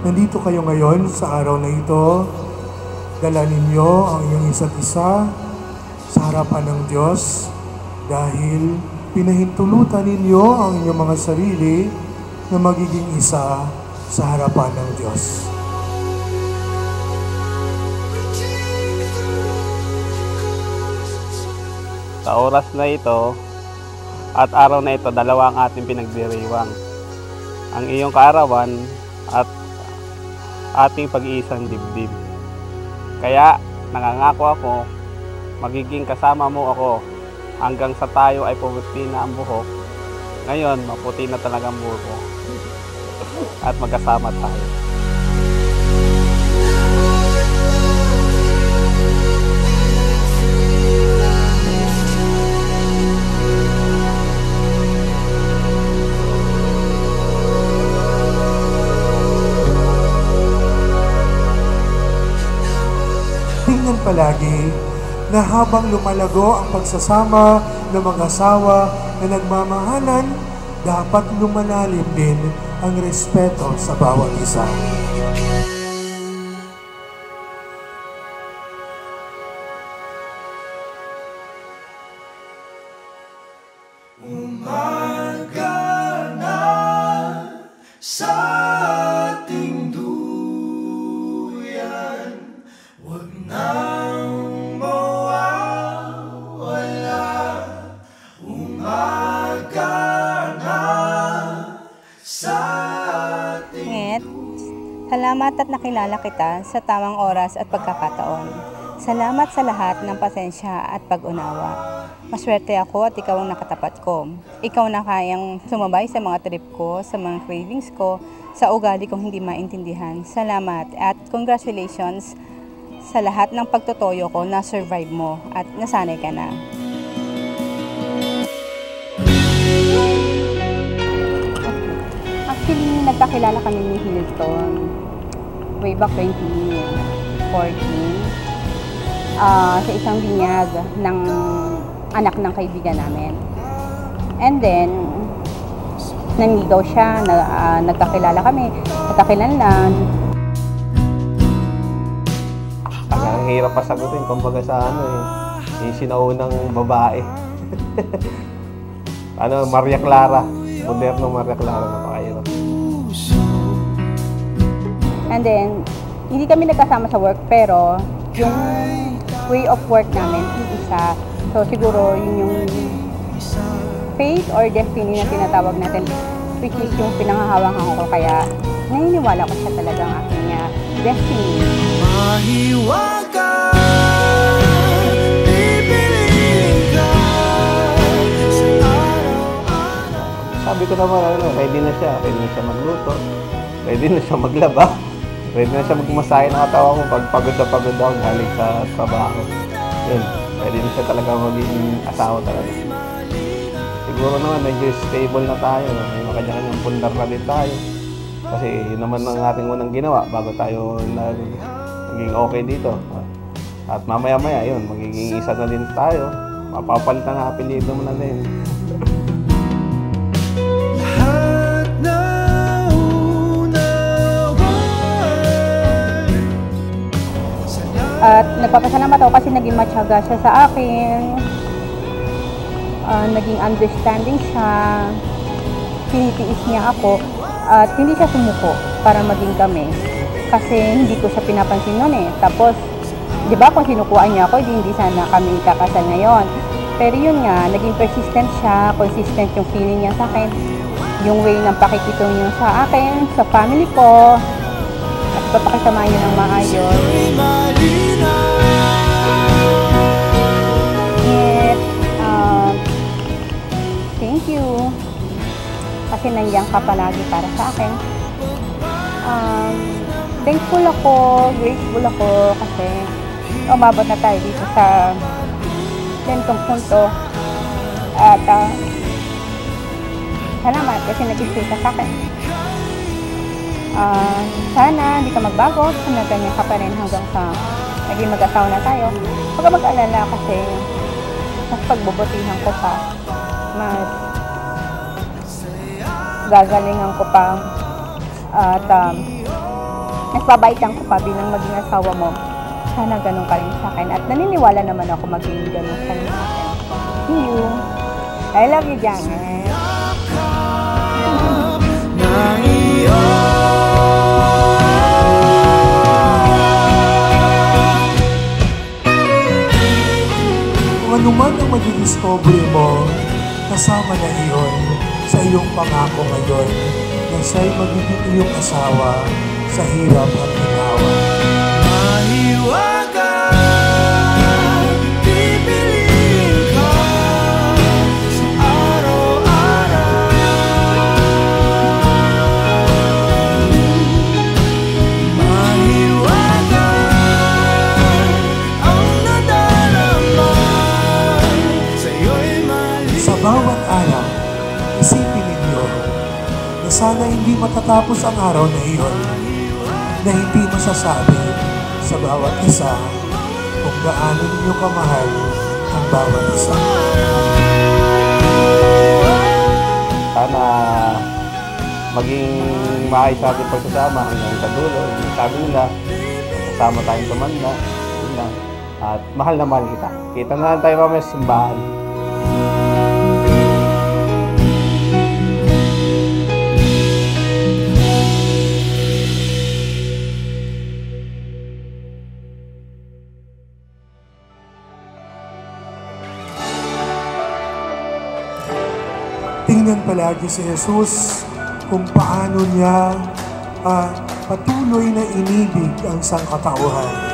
nandito kayo ngayon sa araw na ito. Dala ninyo ang inyong isa't isa sa harapan ng Diyos dahil pinahintulutan ninyo ang inyong mga sarili na magiging isa sa harapan ng Diyos. Sa oras na ito at araw na ito, dalawa ang ating pinagdiriwang. Ang iyong kaarawan at ating pag-iisang dibdib. Kaya nangangako ako, magiging kasama mo ako hanggang sa tayo ay puputi na ang buhok. Ngayon, maputi na talagang buhok at magkasama tayo. Tingnan palagi na habang lumalago ang pagsasama ng mag-asawa na nagmamahalan, dapat lumalalim din ang respeto sa bawat isa. Umaga na sa ating duyan, wag nang mawawala. Umaga na sa ating salamat at nakilala kita sa tamang oras at pagkakataon. Salamat sa lahat ng pasensya at pag-unawa. Maswerte ako at ikaw ang nakatapat ko. Ikaw na kayang sumabay sa mga trip ko, sa mga cravings ko, sa ugali kong hindi maintindihan. Salamat at congratulations sa lahat ng pagtotoyo ko na survive mo at nasanay ka na. Actually, nagkakilala kami ni Hilton way back 2014 sa isang binyag ng anak ng kaibigan namin. And then, nanligaw siya, nagkakilala kami, nagkakilanlan. Ang hirap pa sagutin, kumbaga sa yung sinaunang babae. Maria Clara. Moderno Maria Clara, napakahirap. And then, hindi kami nagkasama sa work, pero yung way of work namin, isa. So, siguro yun yung fate or destiny na tinatawag natin, which is yung pinanghahawakan ko. Kaya, naniniwala ko siya talagang aking destiny. Mahiwaga, bibiling ka sa araw-araw. Sabi ko naman, ready na siya magluto, ready na siya maglaba, ready na siya magmasahe ng katawan ko pag pagod ako galing sa trabaho. Yun. Pwede na siya talaga maging asawa talaga. Siguro naman medyo stable na tayo. May makanya-kanyang pundar na din tayo. Kasi yun naman ang ating unang ginawa bago tayo naging okay dito. At mamaya-maya yun, magiging isa na din tayo. Mapapalitan na apelido mo na din. At nagpapasalamat ako kasi naging matyaga siya sa akin, naging understanding siya, tinitiis niya ako, at hindi siya sumuko para maging kami. Kasi hindi ko siya pinapansin noon eh. Tapos, di ba kung sinukuan niya ako, hindi sana kami kakasal ngayon. Pero yun nga, naging persistent siya, consistent yung feeling niya sa akin, yung way ng pakikitungo niya sa akin, sa family ko, at papakisama niya ng maayos. Thank you. Kasi nandiyan ka palagi para sa akin. Thankful ako, grateful ako kasi umabot na tayo dito sa ganitong punto. At salamat kasi nag-stay ka sa akin. Sana hindi ka magbago, sana ganyan ka pa rin hanggang sa naging mag-asawa na tayo. Huwag ka mag-alala kasi mas pagbubutihan ko pa, mas gagalingan ko pa, at Nagbabait lang ko pa bilang maging asawa mo. Sana ganun ka rin sa akin. At naniniwala naman ako maging ganun ka rin sa akin. See you. I love you, Janet. Kung anuman ang madidiscover mo, kasama na iyon sa iyong pangako ngayon na siya'y magiging iyong asawa sa hirap at ginawa. Mahiwaga, pipiliin ka sa araw-araw. Mahiwaga, ang nadarama sa'yo'y mali. Sa bawat araw, isipin ninyo na sana hindi matatapos ang araw na iyon na hindi masasabi sa bawat isa kung gaano ninyo kamahal ang bawat isa. Sana maging maayos sa ating pagsasama hanggang sa dulo. Sabi nila, kasama tayong tumanda. Yun lang. At mahal na mahal kita. Kita na lang tayo mamaya sa simbahan. Tingnan palagi si Jesus kung paano niya patuloy na inibig ang sangkatauhan.